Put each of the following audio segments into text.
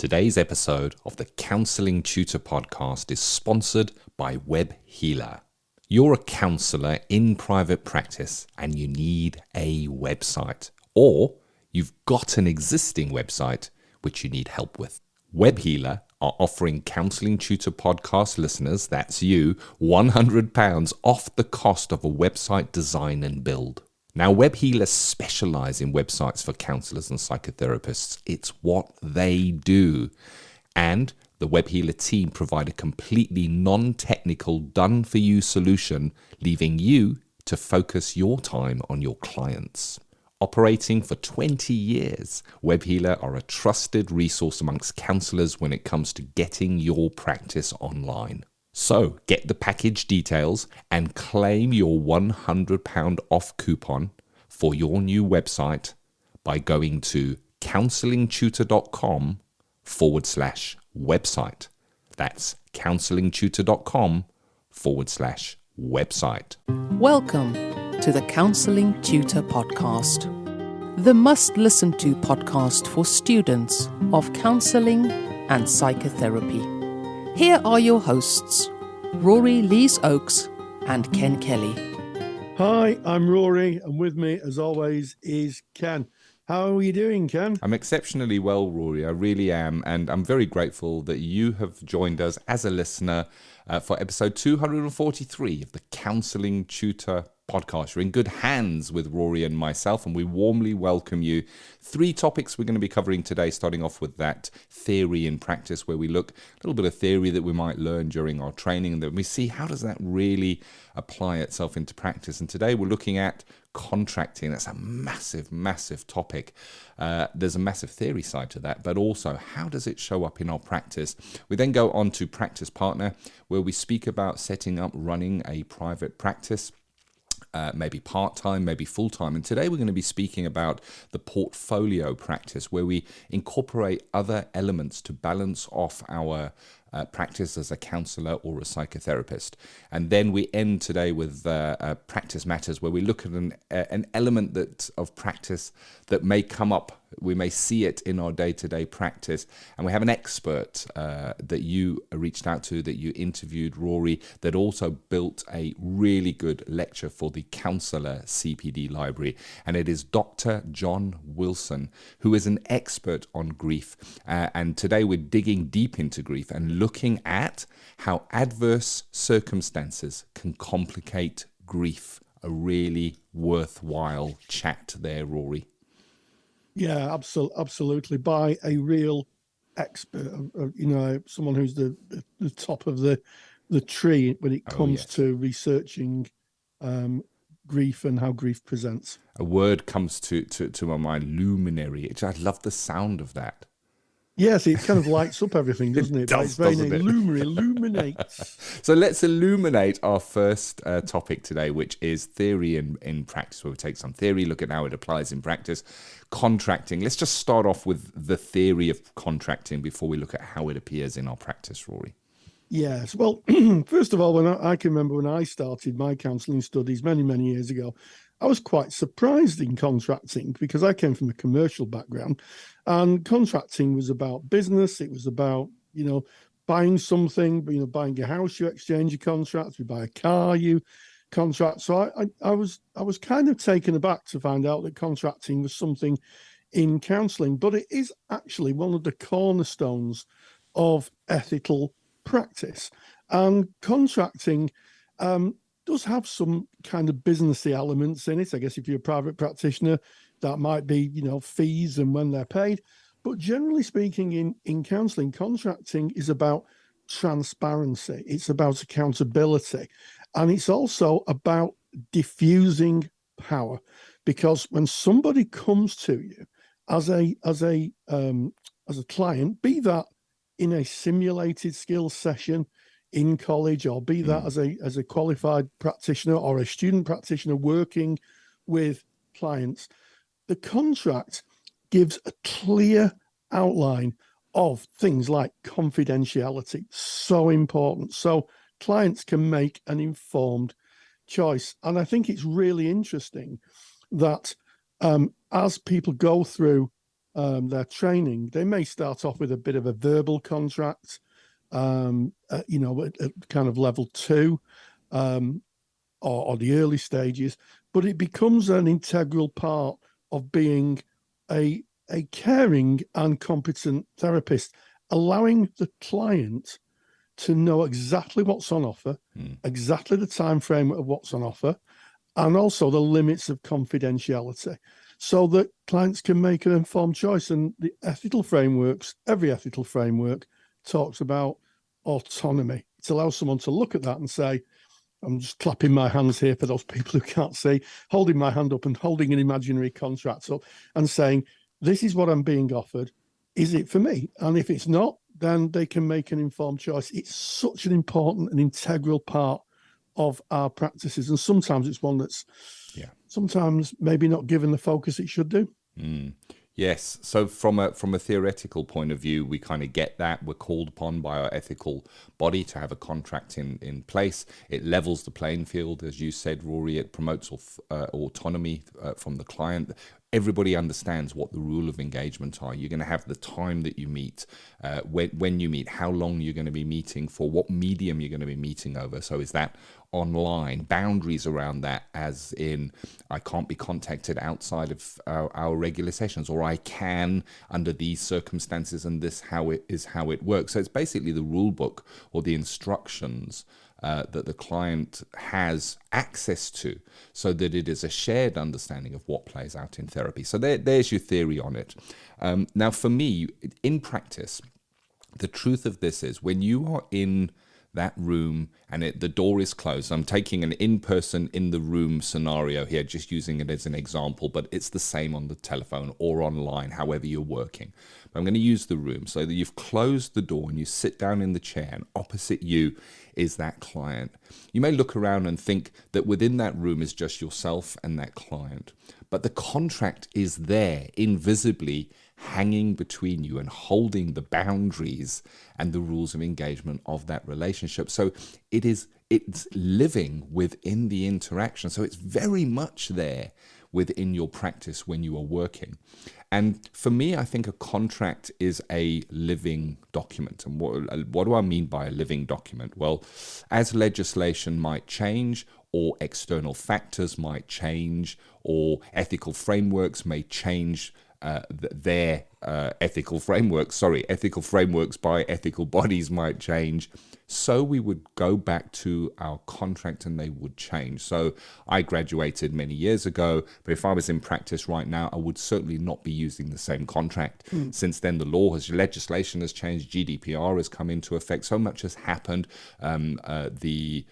Today's episode of the Counselling Tutor Podcast is sponsored by Web Healer. You're a counsellor in private practice and you need a website, or you've got an existing website which you need help with. Web Healer are offering Counselling Tutor Podcast listeners, that's you, £100 off the cost of a website design and build. Now, Web Healers specialise in websites for counsellors and psychotherapists. It's what they do. And the Web Healer team provide a completely non-technical, done-for-you solution, leaving you to focus your time on your clients. Operating for 20 years, Web Healer are a trusted resource amongst counsellors when it comes to getting your practice online. So get the package details and claim your £100 off coupon for your new website by going to counsellingtutor.com/website. That's counsellingtutor.com/website. Welcome to the Counselling Tutor Podcast, the must-listen-to podcast for students of counselling and psychotherapy. Here are your hosts, Rory Lees-Oakes and Ken Kelly. Hi, I'm Rory, and with me, as always, is Ken. How are you doing, Ken? I'm exceptionally well, Rory. I really am, and I'm very grateful that you have joined us as a listener for episode 243 of the Counselling Tutor Podcast. You're in good hands with Rory and myself, and we warmly welcome you. 3 topics we're going to be covering today, starting off with that theory in practice, where we look a little bit of theory that we might learn during our training, and then we see how does that really apply itself into practice. And today we're looking at contracting. That's a massive, massive topic. There's a massive theory side to that, but also how does it show up in our practice? We then go on to Practice Partner, where we speak about setting up, running a private practice. Maybe part-time, maybe full-time. And today we're going to be speaking about the portfolio practice, where we incorporate other elements to balance off our practice as a counsellor or a psychotherapist. And then we end today with Practice Matters, where we look at an element of practice that may come up. We may see it in our day-to-day practice. And we have an expert that you reached out to, that you interviewed, Rory, that also built a really good lecture for the Counsellor CPD Library. And it is Dr. John Wilson, who is an expert on grief. And today we're digging deep into grief and looking at how adverse circumstances can complicate grief. A really worthwhile chat there, Rory. Yeah, absolutely. By a real expert, someone who's the top of the tree when it comes to researching grief and how grief presents. A word comes to my mind, luminary. I love the sound of that. Yes, it kind of lights up everything, doesn't it? Does, it's very doesn't it? illuminates. So let's illuminate our first topic today, which is theory in practice, where we take some theory, look at how it applies in practice. Contracting. Let's just start off with the theory of contracting before we look at how it appears in our practice, Rory. Yes. Well, first of all, I can remember when I started my counselling studies many, many years ago, I was quite surprised in contracting because I came from a commercial background, and contracting was about business. It was about, buying something, buying a house, you exchange your contracts. You buy a car, you contract. So I was kind of taken aback to find out that contracting was something in counselling, but it is actually one of the cornerstones of ethical practice. And contracting does have some kind of businessy elements in it. I guess if you're a private practitioner, that might be, fees and when they're paid. But generally speaking, in counselling, contracting is about transparency. It's about accountability. And it's also about diffusing power. Because when somebody comes to you as a client, be that in a simulated skills session in college, or be that as a qualified practitioner or a student practitioner working with clients, the contract gives a clear outline of things like confidentiality. So important. So clients can make an informed choice. And I think it's really interesting that as people go through their training, they may start off with a bit of a verbal contract, at kind of level 2, or the early stages, but it becomes an integral part of being a caring and competent therapist, allowing the client to know exactly what's on offer, exactly the time frame of what's on offer, and also the limits of confidentiality, so that clients can make an informed choice. And the ethical frameworks, every ethical framework talks about autonomy. It allows someone to look at that and say, I'm just clapping my hands here for those people who can't see, holding my hand up and holding an imaginary contract up and saying, this is what I'm being offered. Is it for me? And if it's not, then they can make an informed choice. It's such an important and integral part of our practices. And sometimes it's one that's sometimes maybe not given the focus it should do. Yes. So from a theoretical point of view, we kind of get that. We're called upon by our ethical body to have a contract in place. It levels the playing field. As you said, Rory, it promotes autonomy from the client. Everybody understands what the rule of engagement are. You're going to have the time that you meet, when you meet, how long you're going to be meeting for, what medium you're going to be meeting over. So is that online? Boundaries around that, as in I can't be contacted outside of our regular sessions, or I can under these circumstances, and this how it works. So it's basically the rule book or the instructions that the client has access to, so that it is a shared understanding of what plays out in therapy. So there's your theory on it. Now, for me, in practice, the truth of this is when you are in that room and the door is closed. I'm taking an in-person, in-the-room scenario here, just using it as an example, but it's the same on the telephone or online, however you're working. But I'm going to use the room so that you've closed the door and you sit down in the chair, and opposite you is that client. You may look around and think that within that room is just yourself and that client, but the contract is there invisibly hanging between you and holding the boundaries and the rules of engagement of that relationship. So it's living within the interaction. So it's very much there within your practice when you are working. And for me, I think a contract is a living document. And what do I mean by a living document? Well, as legislation might change, or external factors might change, or ethical frameworks may change their ethical frameworks by ethical bodies might change, so we would go back to our contract and they would change. So I graduated many years ago, but if I was in practice right now, I would certainly not be using the same contract. Since then, legislation has changed, GDPR has come into effect, so much has happened. The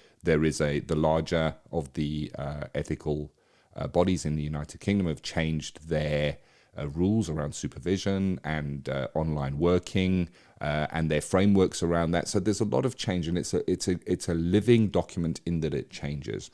larger of the ethical bodies in the United Kingdom have changed their rules around supervision and online working and their frameworks around that. So there's a lot of change, and it's a living document in that it changes.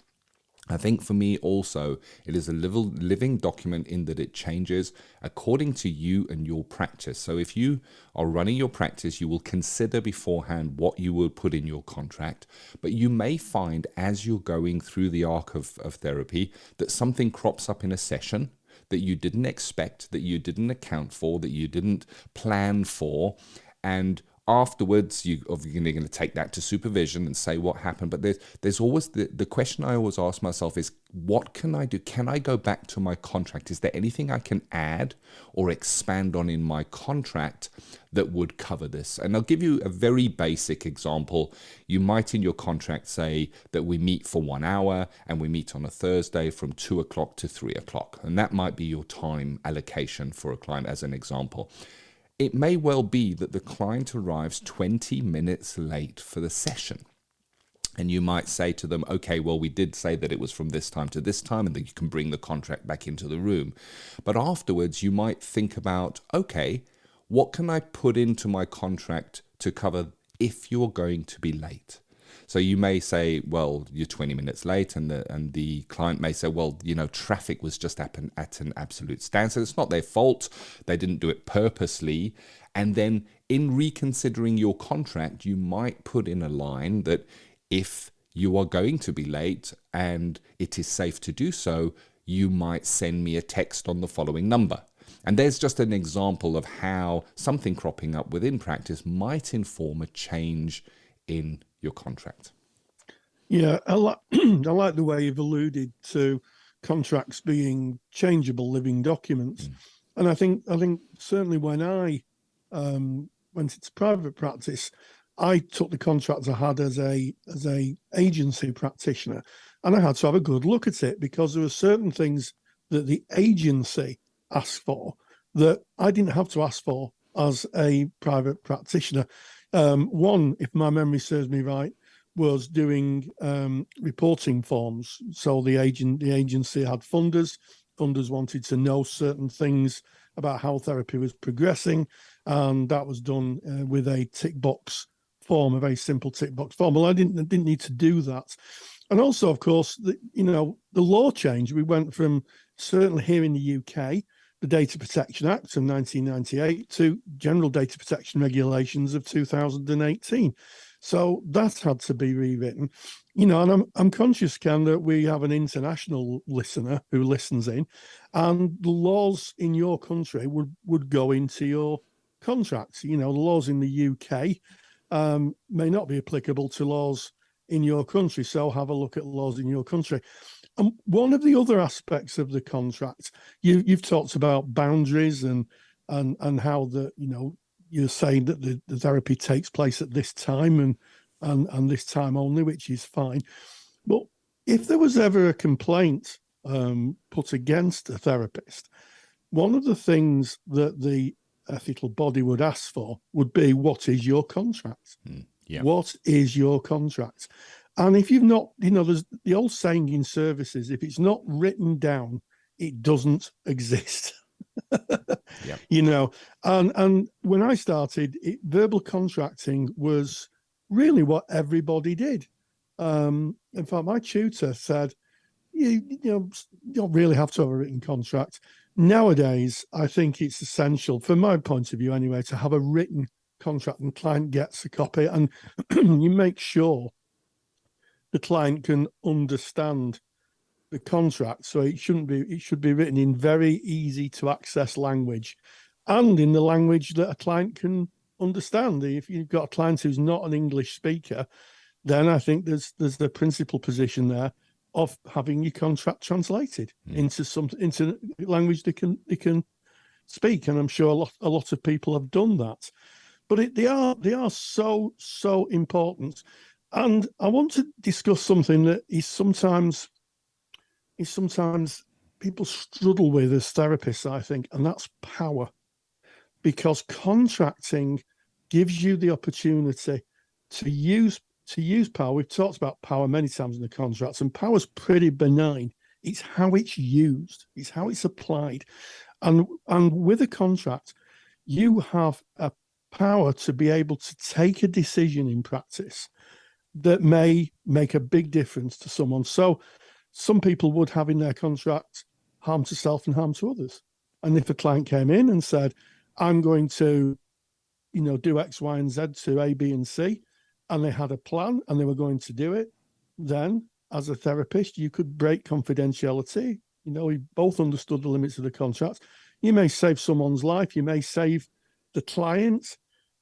I think for me also, it is a living document in that it changes according to you and your practice. So if you are running your practice, you will consider beforehand what you will put in your contract. But you may find as you're going through the arc of therapy that something crops up in a session that you didn't expect, that you didn't account for, that you didn't plan for, and afterwards you're going to take that to supervision and say what happened. But there's always the question I always ask myself is, what can I do? Can I go back to my contract? Is there anything I can add or expand on in my contract that would cover this? And I'll give you a very basic example. You might in your contract say that we meet for 1 hour and we meet on a Thursday from 2 o'clock to 3 o'clock. And that might be your time allocation for a client as an example. It may well be that the client arrives 20 minutes late for the session. And you might say to them, okay, well, we did say that it was from this time to this time, and that you can bring the contract back into the room. But afterwards, you might think about, okay, what can I put into my contract to cover if you're going to be late? So you may say, well, you're 20 minutes late, and the client may say, well, traffic was just at an absolute standstill. It's not their fault. They didn't do it purposely. And then in reconsidering your contract, you might put in a line that if you are going to be late and it is safe to do so, you might send me a text on the following number. And there's just an example of how something cropping up within practice might inform a change in your contract. Yeah, I like the way you've alluded to contracts being changeable living documents. And I think certainly when I went into private practice, I took the contracts I had as a agency practitioner, and I had to have a good look at it, because there were certain things that the agency asked for that I didn't have to ask for as a private practitioner. One, if my memory serves me right, was doing reporting forms. So the agency had funders. Funders wanted to know certain things about how therapy was progressing, and that was done with a tick box form, a very simple tick box form. Well, I didn't need to do that. And also, of course, the law changed. We went from, certainly here in the UK, the Data Protection Act of 1998 to General Data Protection Regulations of 2018. So that had to be rewritten, and I'm conscious, Ken, that we have an international listener who listens in, and the laws in your country would go into your contracts. The laws in the UK may not be applicable to laws in your country. So have a look at laws in your country. And one of the other aspects of the contract, you've talked about boundaries and how you're saying that the therapy takes place at this time and this time only, which is fine. But if there was ever a complaint put against a therapist, one of the things that the ethical body would ask for would be, what is your contract? Yeah. What is your contract? And if you've not, there's the old saying in services, if it's not written down, it doesn't exist. Yep. And when I started, verbal contracting was really what everybody did. In fact, my tutor said, you don't really have to have a written contract. Nowadays, I think it's essential, from my point of view anyway, to have a written contract, and the client gets a copy, and you make sure the client can understand the contract. So it should be written in very easy to access language, and in the language that a client can understand. If you've got a client who's not an English speaker, then I think there's the principal position there of having your contract translated into language they can speak. And I'm sure a lot of people have done that. But they are so important. And I want to discuss something that is sometimes people struggle with as therapists, I think, and that's power. Because contracting gives you the opportunity to use power. We've talked about power many times in the contracts, and power's pretty benign. It's how it's used, it's how it's applied. And with a contract, you have a power to be able to take a decision in practice that may make a big difference to someone. So some people would have in their contract harm to self and harm to others. And if a client came in and said, I'm going to, do X, Y, and Z to A, B, and C, and they had a plan and they were going to do it, then as a therapist, you could break confidentiality. We both understood the limits of the contract. You may save someone's life. You may save the client's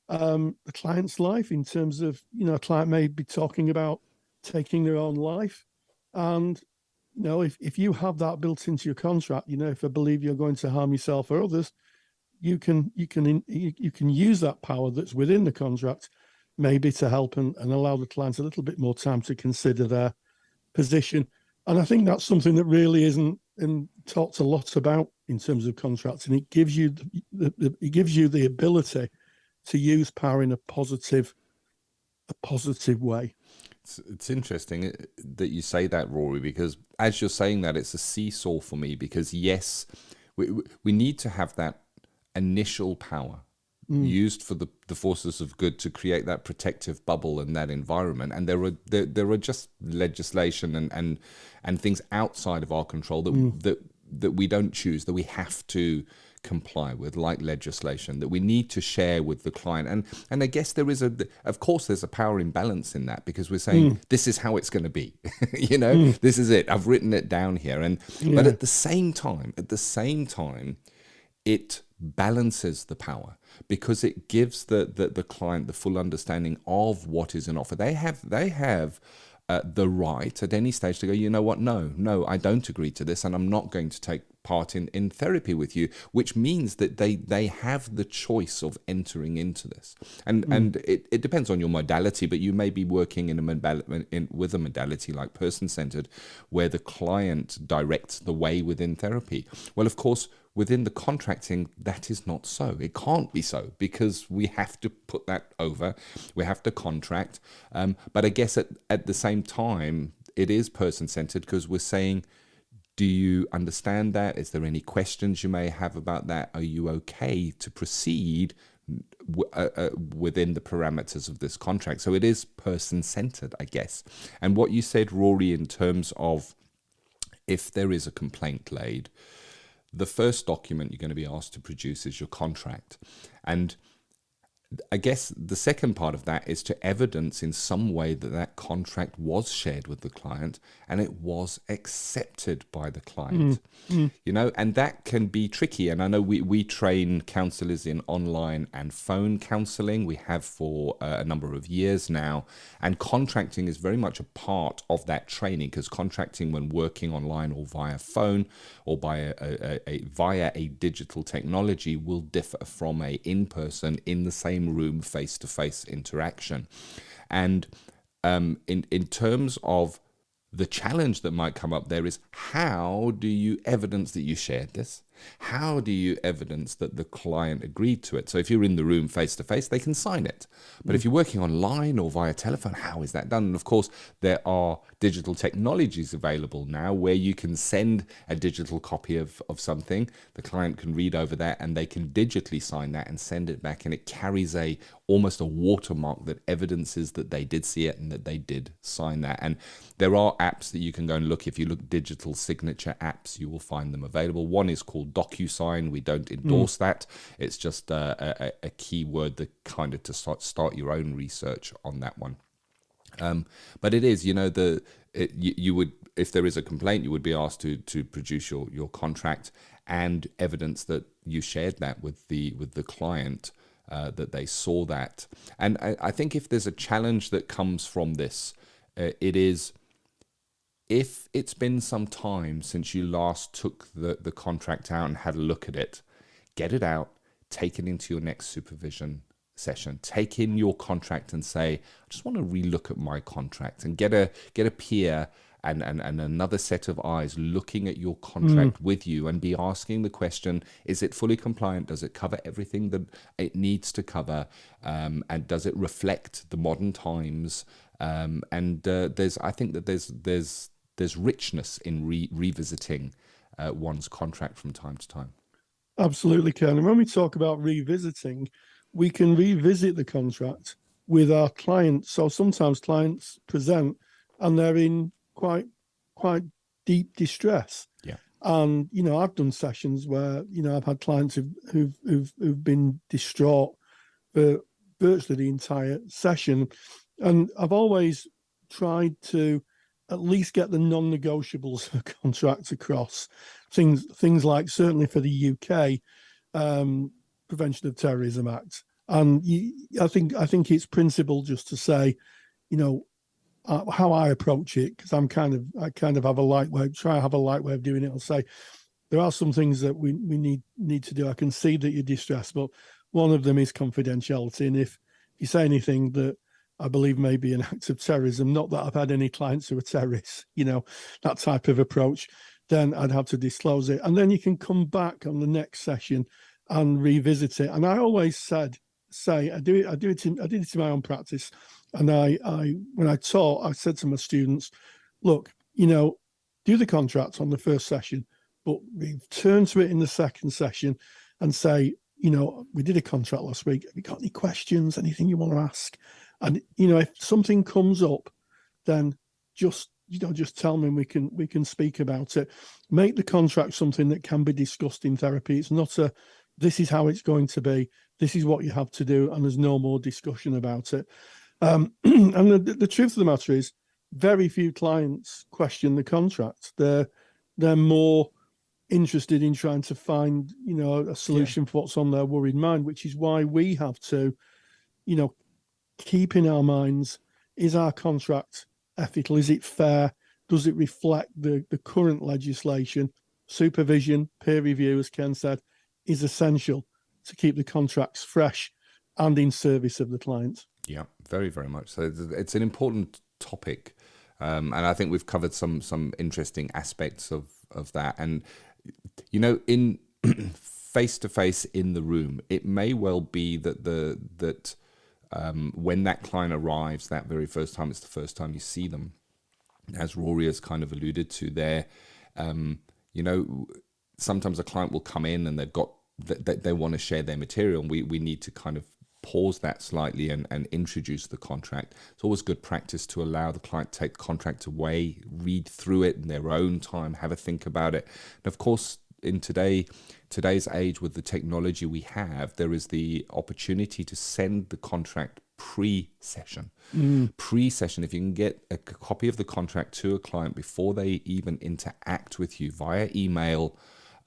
life, in terms of, a client may be talking about taking their own life. And, if you have that built into your contract, if I believe you're going to harm yourself or others, you can use that power that's within the contract, maybe to help and allow the client a little bit more time to consider their position. And I think that's something that really isn't talked a lot about in terms of contracts, and it gives you the ability to use power in a positive way. It's interesting that you say that, Rory, because as you're saying that, it's a seesaw for me, because yes, we need to have that initial power used for the forces of good to create that protective bubble and that environment. And there are just legislation and things outside of our control that we don't choose, that we have to comply with, like legislation that we need to share with the client. And I guess there's a power imbalance in that, because we're saying this is how it's going to be. This is it. I've written it down here. But at the same time, it balances the power because it gives the client the full understanding of what is an offer. They have the right at any stage to go, you know what, no, I don't agree to this, and I'm not going to take part in therapy with you, which means that they have the choice of entering into this. And it depends on your modality, but you may be working with a modality like person-centered, where the client directs the way within therapy. Well, of course, within the contracting, that is not so. It can't be so because we have to put that over. We have to contract. But I guess at the same time, it is person-centered because we're saying, do you understand that? Is there any questions you may have about that? Are you okay to proceed within the parameters of this contract? So it is person-centered, I guess. And what you said, Rory, in terms of if there is a complaint laid, the first document you're going to be asked to produce is your contract. And I guess the second part of that is to evidence in some way that contract was shared with the client and it was accepted by the client. You know, and that can be tricky. And I know we train counselors in online and phone counseling. We have for a number of years now. And contracting is very much a part of that training, because contracting when working online or via phone or via a digital technology will differ from a in-person, in the same room, face-to-face interaction. And in terms of the challenge that might come up there is, how do you evidence that you shared this? How do you evidence that the client agreed to it? So if you're in the room face to face, they can sign it. But if you're working online or via telephone, how is that done? And of course, there are digital technologies available now where you can send a digital copy of something. The client can read over that and they can digitally sign that and send it back. And it carries almost a watermark that evidences that they did see it and that they did sign that. And there are apps that you can go and look. If you look digital signature apps, you will find them available. One is called DocuSign. We don't endorse that. It's just a keyword that kind of to start your own research on that one. But it is, you would, if there is a complaint, you would be asked to produce your contract and evidence that you shared that with the client, that they saw that. And I think if there's a challenge that comes from this, it is, if it's been some time since you last took the contract out and had a look at it, get it out, take it into your next supervision session, take in your contract and say, I just want to relook at my contract, and get a peer and another set of eyes looking at your contract with you and be asking the question, is it fully compliant? Does it cover everything that it needs to cover? And does it reflect the modern times? I think that there's richness in revisiting one's contract from time to time. Absolutely, Ken. And when we talk about revisiting, we can revisit the contract with our clients. So sometimes clients present and they're in quite deep distress. Yeah. And I've done sessions where I've had clients who've been distraught for virtually the entire session, and I've always tried to at least get the non-negotiables of contracts across. Things like, certainly for the UK, Prevention of Terrorism Act. And I think it's principle just to say, how I approach it, because I kind of have a light way, try to have a light way of doing it. I'll say, there are some things that we need to do. I can see that you're distressed, but one of them is confidentiality. And if you say anything that I believe may be an act of terrorism, not that I've had any clients who are terrorists, that type of approach, then I'd have to disclose it. And then you can come back on the next session and revisit it. And I always say I did it in my own practice. And when I taught, I said to my students, look, do the contract on the first session, but return to it in the second session and say, we did a contract last week. Have you got any questions, anything you want to ask? And, if something comes up, then just tell me, and we can speak about it. Make the contract something that can be discussed in therapy. It's not this is how it's going to be, this is what you have to do, and there's no more discussion about it. And the truth of the matter is, very few clients question the contract. They're more interested in trying to find, a solution for what's on their worried mind, which is why we have to, keep in our minds, is our contract ethical? Is it fair? Does it reflect the current legislation? Supervision, peer review, as Ken said, is essential to keep the contracts fresh and in service of the clients. Yeah, very, very much so. It's an important topic. And I think we've covered some interesting aspects of that. And, in face-to-face in the room, it may well be that when that client arrives that very first time, it's the first time you see them, as Rory has kind of alluded to there. Sometimes a client will come in and they want to share their material, and we need to kind of pause that slightly and introduce the contract. It's always good practice to allow the client to take the contract away, read through it in their own time, have a think about it. And of course, in today's age with the technology we have, there is the opportunity to send the contract pre-session. Pre-session, if you can get a copy of the contract to a client before they even interact with you via email,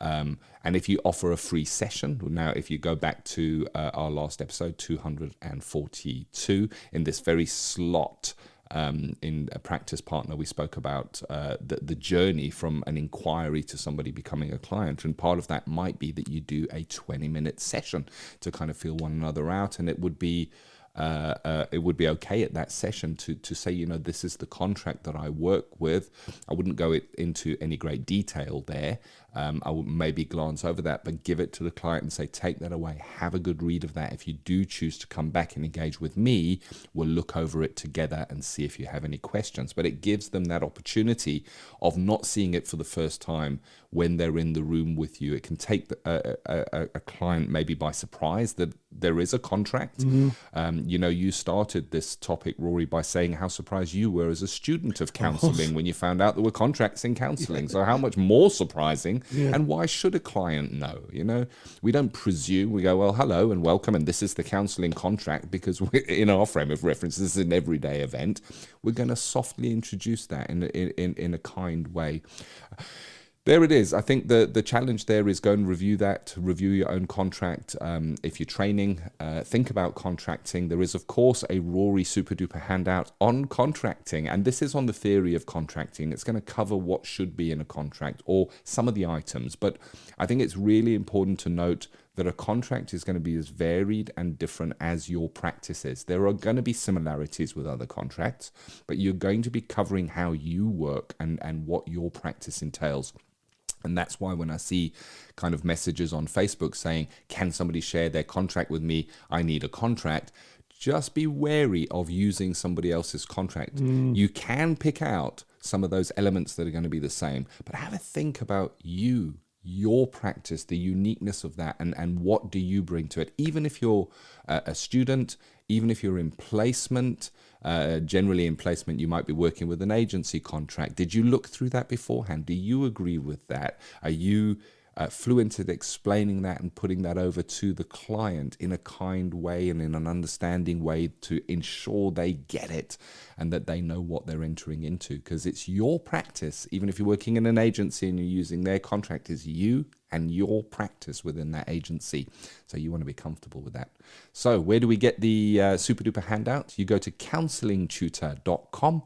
and if you offer a free session, now if you go back to our last episode 242, in this very slot in a practice partner, we spoke about the journey from an inquiry to somebody becoming a client, and part of that might be that you do a 20-minute session to kind of feel one another out, and it would be okay at that session to say, this is the contract that I work with. I wouldn't go into any great detail there. I would maybe glance over that, but give it to the client and say, take that away, have a good read of that. If you do choose to come back and engage with me, we'll look over it together and see if you have any questions. But it gives them that opportunity of not seeing it for the first time when they're in the room with you. It can take a client maybe by surprise that there is a contract. You started this topic, Rory, by saying how surprised you were as a student of counselling when you found out there were contracts in counselling. So how much more surprising, and why should a client know? We don't presume. We go, well, hello and welcome, and this is the counselling contract, because we're in our frame of reference, this is an everyday event. We're going to softly introduce that in a kind way. There it is. I think the challenge there is go and review your own contract. If you're training, think about contracting. There is, of course, a Rory super duper handout on contracting, and this is on the theory of contracting. It's going to cover what should be in a contract or some of the items, but I think it's really important to note that a contract is going to be as varied and different as your practice is. There are going to be similarities with other contracts, but you're going to be covering how you work and what your practice entails. And that's why when I see kind of messages on Facebook saying, can somebody share their contract with me? I need a contract. Just be wary of using somebody else's contract. You can pick out some of those elements that are going to be the same, but have a think about your practice, the uniqueness of that, and what do you bring to it? Even if you're a student, even if you're in placement, generally in placement, you might be working with an agency contract. Did you look through that beforehand? Do you agree with that? Are you fluent at explaining that and putting that over to the client in a kind way and in an understanding way to ensure they get it and that they know what they're entering into? Because it's your practice. Even if you're working in an agency and you're using their contract, is you and your practice within that agency. So you want to be comfortable with that. So where do we get the super duper handout? You go to counsellingtutor.com,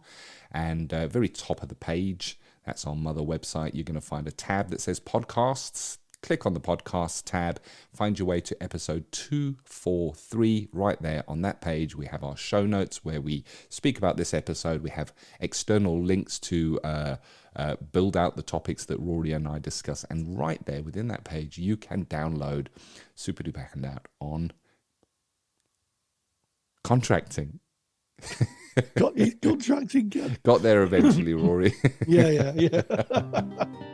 and very top of the page, that's our mother website, you're going to find a tab that says podcasts. Click on the podcast tab, find your way to episode 243. Right there on that page, we have our show notes where we speak about this episode. We have external links to build out the topics that Rory and I discuss. And right there within that page, you can download super duper handout on contracting. Contracting again. Got there eventually, Rory. Yeah.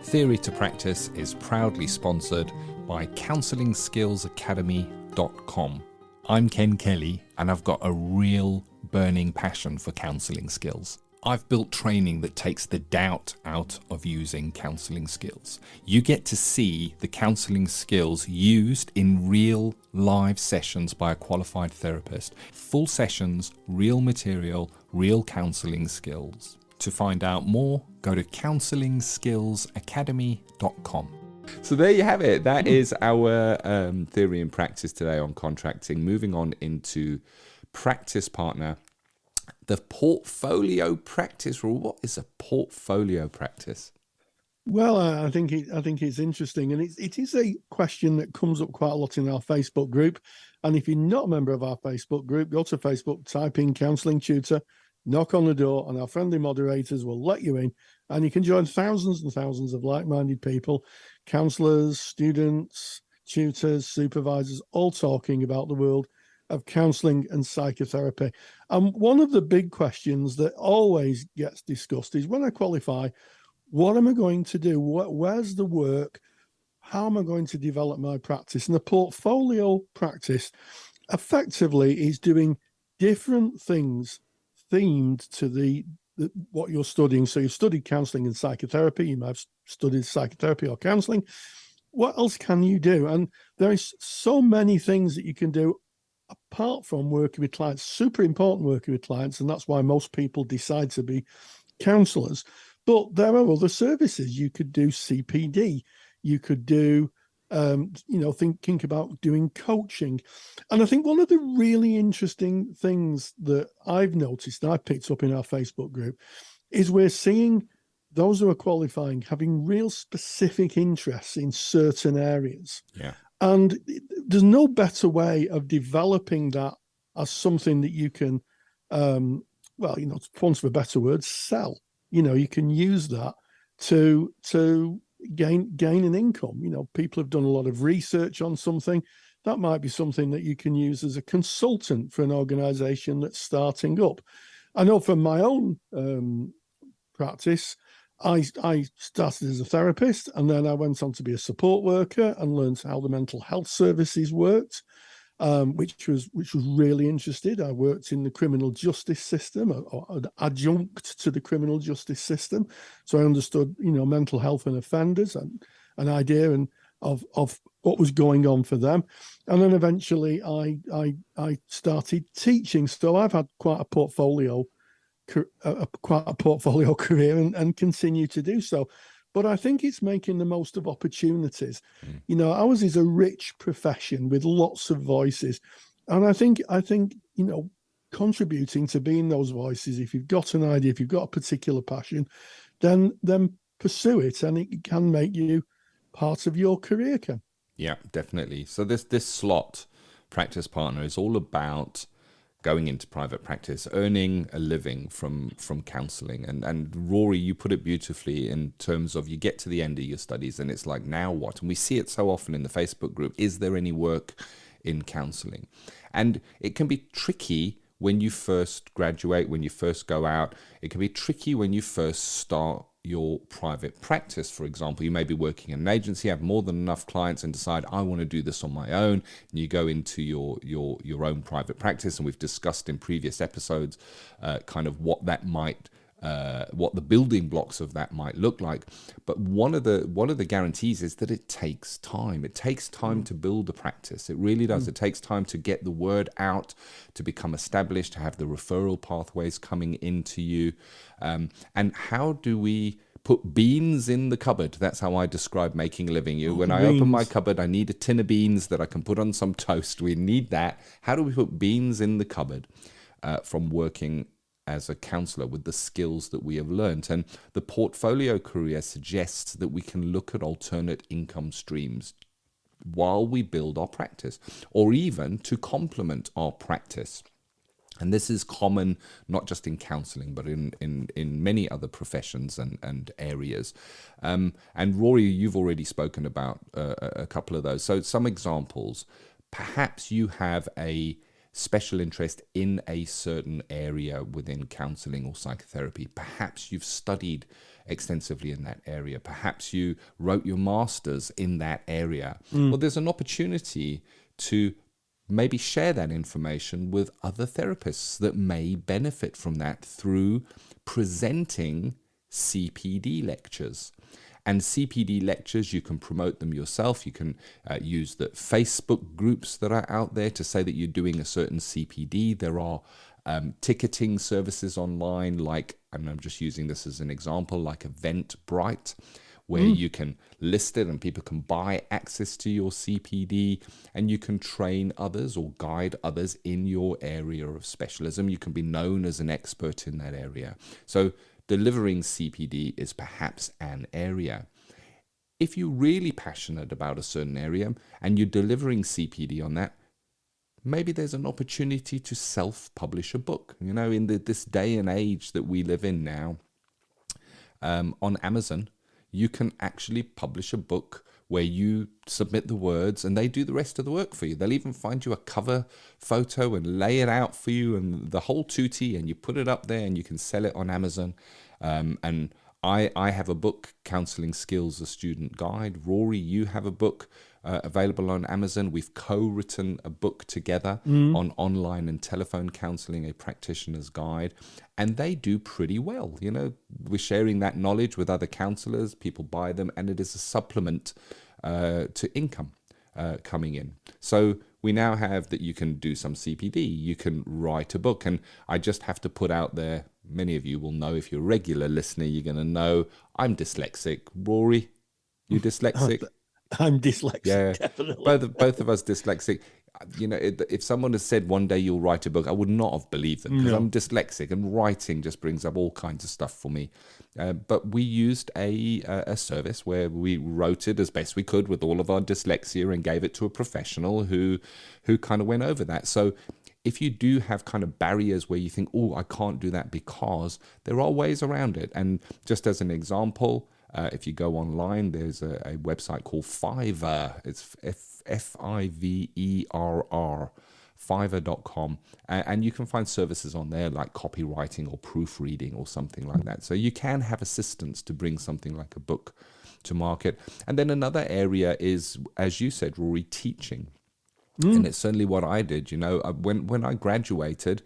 Theory to Practice is proudly sponsored by CounsellingSkillsAcademy.com. I'm Ken Kelly, and I've got a real burning passion for counselling skills. I've built training that takes the doubt out of using counselling skills. You get to see the counselling skills used in real live sessions by a qualified therapist. Full sessions, real material, real counselling skills. To find out more, go to CounsellingSkillsAcademy.com. So there you have it. That is our theory and practice today on contracting. Moving on into practice partner. The portfolio practice rule. What is a portfolio practice? Well, I think it's interesting, and it is a question that comes up quite a lot in our Facebook group. And if you're not a member of our Facebook group, go to Facebook, type in Counselling Tutor, knock on the door, and our friendly moderators will let you in, and you can join thousands and thousands of like-minded people, counsellors, students, tutors, supervisors, all talking about the world of counselling and psychotherapy. And one of the big questions that always gets discussed is, when I qualify, what am I going to do? Where's the work? How am I going to develop my practice? And the portfolio practice effectively is doing different things themed to what you're studying. So you've studied counselling and psychotherapy. You might have studied psychotherapy or counselling. What else can you do? And there is so many things that you can do apart from working with clients. Super important working with clients, and that's why most people decide to be counsellors. But there are other services. You could do CPD. You could do, think about doing coaching. And I think one of the really interesting things that I've noticed and I picked up in our Facebook group is we're seeing those who are qualifying having real specific interests in certain areas. Yeah. And there's no better way of developing that as something that you can, for want of a better word, sell. You can use that to gain an income. People have done a lot of research on something. That might be something that you can use as a consultant for an organization that's starting up. I know from my own practice, I started as a therapist, and then I went on to be a support worker and learned how the mental health services worked. Which was really interested. I worked in the criminal justice system, or an adjunct to the criminal justice system, so I understood, mental health and offenders and an idea of what was going on for them. And then eventually, I started teaching. So I've had quite a portfolio career and continue to do so. But I think it's making the most of opportunities. Ours is a rich profession with lots of voices. And I think, contributing to being those voices, if you've got an idea, if you've got a particular passion, then pursue it, and it can make you part of your career, Ken. Yeah, definitely. So this slot, practice partner, is all about going into private practice, earning a living from counselling. And Rory, you put it beautifully in terms of you get to the end of your studies and it's like, now what? And we see it so often in the Facebook group. Is there any work in counselling? And it can be tricky when you first graduate, when you first go out. It can be tricky when you first start your private practice. For example, you may be working in an agency, have more than enough clients, and decide, I want to do this on my own. And you go into your own private practice, and we've discussed in previous episodes kind of what that might what the building blocks of that might look like. But one of the guarantees is that it takes time. It takes time to build a practice. It really does. It takes time to get the word out, to become established, to have the referral pathways coming into you. And how do we put beans in the cupboard? That's how I describe making a living. When I open my cupboard, I need a tin of beans that I can put on some toast. We need that. How do we put beans in the cupboard from working as a counsellor with the skills that we have learned? And the portfolio career suggests that we can look at alternate income streams while we build our practice, or even to complement our practice. And this is common not just in counselling, but in many other professions and areas. And Rory, you've already spoken about a couple of those. So some examples. Perhaps you have a special interest in a certain area within counselling or psychotherapy. Perhaps you've studied extensively in that area. Perhaps you wrote your master's in that area. Well, there's an opportunity to maybe share that information with other therapists that may benefit from that through presenting CPD lectures. And CPD lectures, you can promote them yourself. You can use the Facebook groups that are out there to say that you're doing a certain CPD. There are ticketing services online, like, and I'm just using this as an example, like Eventbrite, where you can list it and people can buy access to your CPD, and you can train others or guide others in your area of specialism. You can be known as an expert in that area. So delivering CPD is perhaps an area. If you're really passionate about a certain area and you're delivering CPD on that, maybe there's an opportunity to self-publish a book. You know, in this day and age that we live in now, on Amazon, you can actually publish a book where you submit the words and they do the rest of the work for you. They'll even find you a cover photo and lay it out for you and the whole tutti, and you put it up there and you can sell it on Amazon. And I have a book, Counselling Skills, a Student Guide. Rory, you have a book available on Amazon. We've co-written a book together on online and telephone counselling, a practitioner's guide, and they do pretty well. You know, we're sharing that knowledge with other counsellors, people buy them, and it is a supplement to income coming in. So we now have that you can do some CPD, you can write a book, and I just have to put out there, many of you will know, if you're a regular listener, you're going to know I'm dyslexic. Rory, you dyslexic? I'm dyslexic, yeah, definitely. Both of us dyslexic. You know, if someone has said one day you'll write a book, I would not have believed them, because I'm dyslexic and writing just brings up all kinds of stuff for me. But we used a service where we wrote it as best we could with all of our dyslexia and gave it to a professional who kind of went over that. So if you do have kind of barriers where you think, oh, I can't do that, because there are ways around it. And just as an example, if you go online, there's a website called Fiverr. It's Fiverr, Fiverr.com. And you can find services on there like copywriting or proofreading or something like that. So you can have assistance to bring something like a book to market. And then another area is, as you said, Rory, teaching. And it's certainly what I did. You know, when I graduated,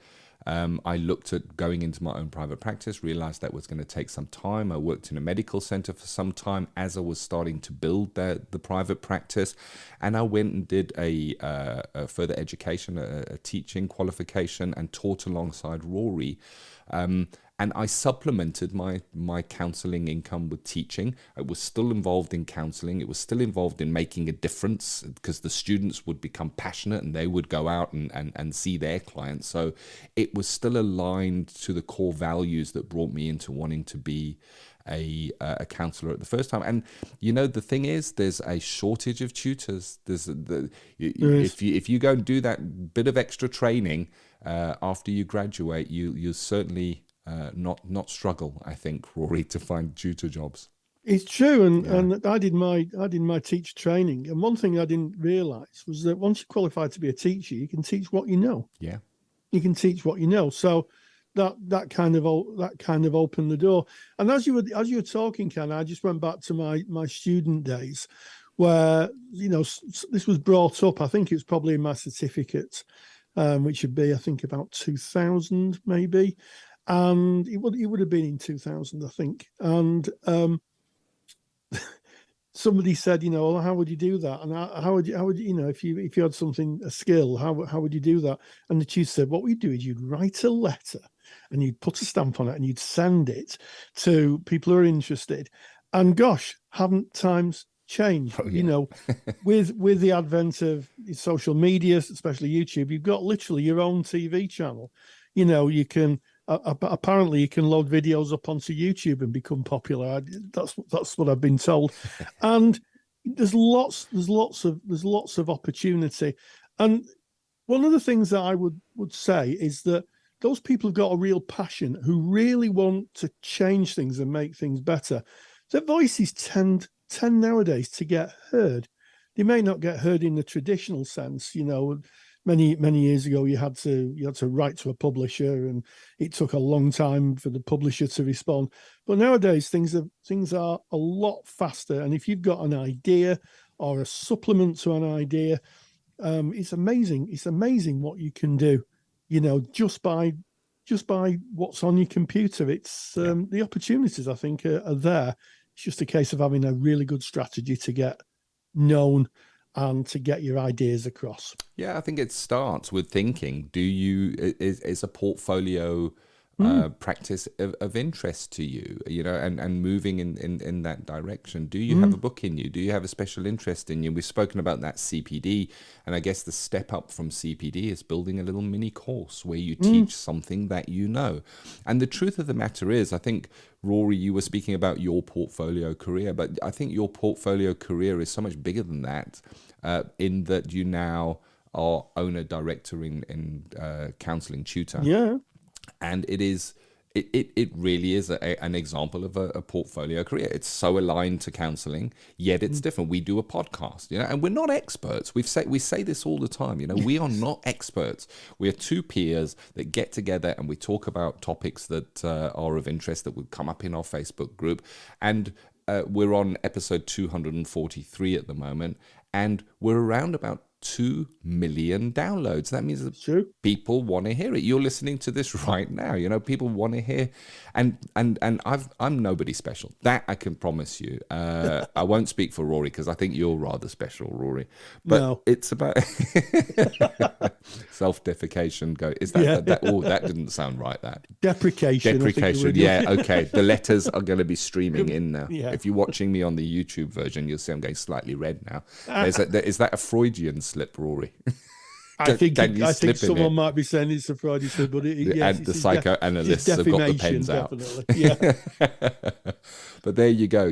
I looked at going into my own private practice, realized that was going to take some time. I worked in a medical center for some time as I was starting to build the private practice. And I went and did a further education, a teaching qualification, and taught alongside Rory. And I supplemented my counselling income with teaching. I was still involved in counselling. It was still involved in making a difference, because the students would become passionate and they would go out and see their clients. So it was still aligned to the core values that brought me into wanting to be a counsellor at the first time. And you know, the thing is, there's a shortage of tutors. If you go and do that bit of extra training after you graduate, you certainly not struggle, I think, Rory, to find tutor jobs. It's true, and I did my teacher training, and one thing I didn't realise was that once you qualify to be a teacher, you can teach what you know. Yeah, you can teach what you know. So that kind of opened the door. And as you were talking, Ken, I just went back to my student days, where, you know, this was brought up. I think it's probably in my certificate, which would be, I think, about 2000 maybe. And it would have been in 2000, I think. And somebody said, you know, well, how would you do that? And how would you know, if you had a skill, how would you do that? And the tutor said, what we'd do is you'd write a letter and you'd put a stamp on it and you'd send it to people who are interested. And gosh, haven't times changed? Oh, yeah. You know, with the advent of social media, especially YouTube, you've got literally your own TV channel. You know, you can apparently you can load videos up onto YouTube and become popular. That's what I've been told. And there's lots of opportunity. And one of the things that I would say is that those people who've got a real passion, who really want to change things and make things better, their voices tend nowadays to get heard. They may not get heard in the traditional sense, you know. Many years ago, you had to write to a publisher, and it took a long time for the publisher to respond. But nowadays, things are a lot faster. And if you've got an idea or a supplement to an idea, it's amazing. It's amazing what you can do, you know, just by what's on your computer. It's the opportunities, I think, are there. It's just a case of having a really good strategy to get known and to get your ideas across. Yeah, I think it starts with thinking. Is a portfolio practice of interest to you, and moving in that direction? Do you have a book in you? Do you have a special interest in you? We've spoken about that CPD, and I guess the step up from CPD is building a little mini course where you teach something that you know. And the truth of the matter is, I think, Rory, you were speaking about your portfolio career, but I think your portfolio career is so much bigger than that, in that you now are owner director in Counselling Tutor. Yeah. And it really is an example of a portfolio career. It's so aligned to counselling, yet it's different. We do a podcast, and we're not experts. We say this all the time. We are not experts. We are two peers that get together and we talk about topics that are of interest that would come up in our Facebook group. And we're on episode 243 at the moment, and we're around about 2 million downloads. That means that people want to hear it. You're listening to this right now. People want to hear, and I'm nobody special. That I can promise you. I won't speak for Rory because I think you're rather special, Rory. But it's about self-defecation. Is that? Oh, that didn't sound right. That deprecation. Yeah. Okay. The letters are going to be streaming in now. Yeah. If you're watching me on the YouTube version, you'll see I'm going slightly red now. Is that a Freudian slip, Rory? I think someone might be saying it's a Freudian slip, but and the psychoanalysts have got the pens out. Yeah. But there you go.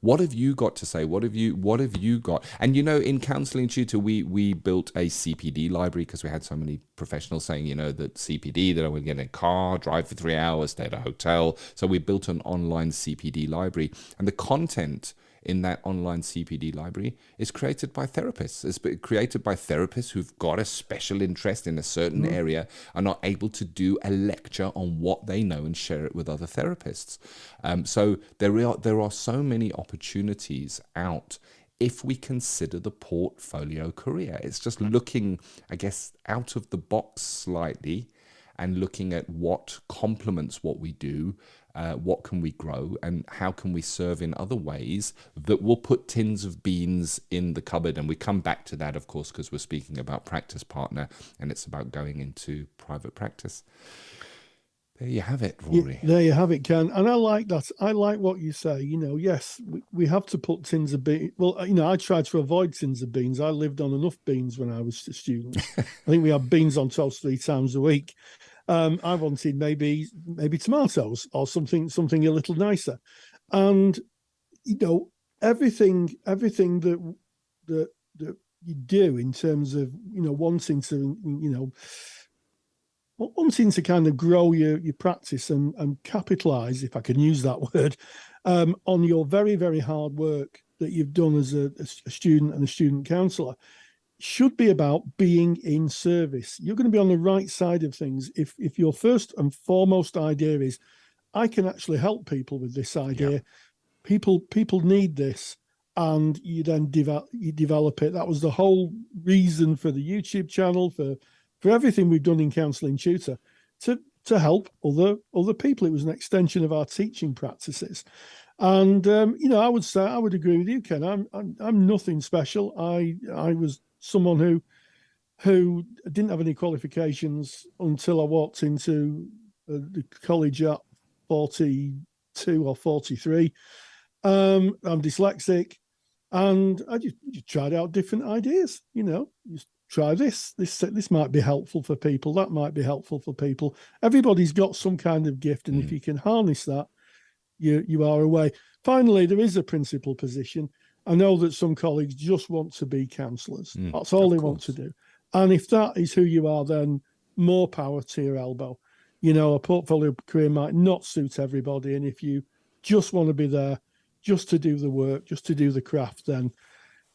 What have you got to say? What have you got? And in Counselling Tutor, we built a CPD library because we had so many professionals saying, that CPD, that I would get in a car, drive for 3 hours, stay at a hotel. So we built an online CPD library, and the content in that online CPD library is created by therapists. It's created by therapists who've got a special interest in a certain area and are able to do a lecture on what they know and share it with other therapists. So there are so many opportunities out if we consider the portfolio career. It's just looking, I guess, out of the box slightly and looking at what complements what we do. What can we grow, and how can we serve in other ways that will put tins of beans in the cupboard? And we come back to that, of course, because we're speaking about practice partner, and it's about going into private practice. There you have it, Rory. There you have it, Ken. And I like that. I like what you say. Yes, we have to put tins of beans. Well, I tried to avoid tins of beans. I lived on enough beans when I was a student. I think we had beans on toast 3 times a week. I wanted maybe tomatoes or something a little nicer, and everything that you do in terms of wanting to kind of grow your practice and capitalize, if I can use that word, on your very, very hard work that you've done as a student and a student counsellor, should be about being in service. You're going to be on the right side of things if your first and foremost idea is, I can actually help people with this idea. Yeah. People need this, and you then develop it. That was the whole reason for the YouTube channel, for everything we've done in Counselling Tutor, to help other people. It was an extension of our teaching practices. And I would agree with you, Ken. I'm nothing special. I was someone who didn't have any qualifications until I walked into the college at 42 or 43. I'm dyslexic, and I just tried out different ideas. Just try this might be helpful for people, that might be helpful for people. Everybody's got some kind of gift, and if you can harness that, you are away. Finally, there is a principal position. I know that some colleagues just want to be counsellors. That's all they want to do. And if that is who you are, then more power to your elbow. A portfolio career might not suit everybody. And if you just want to be there just to do the work, just to do the craft, then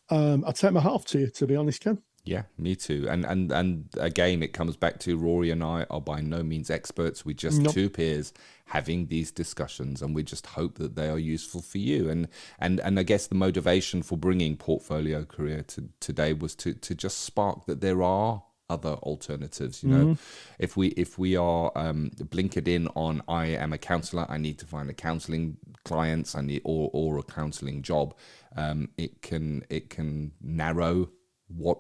I take my hat off to you, to be honest, Ken. Yeah, me too. And again, it comes back to Rory and I are by no means experts. We're just two peers having these discussions, and we just hope that they are useful for you. And I guess the motivation for bringing Portfolio Career today was to just spark that there are other alternatives. If we are blinkered in on, I am a counsellor, I need to find a counselling clients, or a counselling job, it can narrow what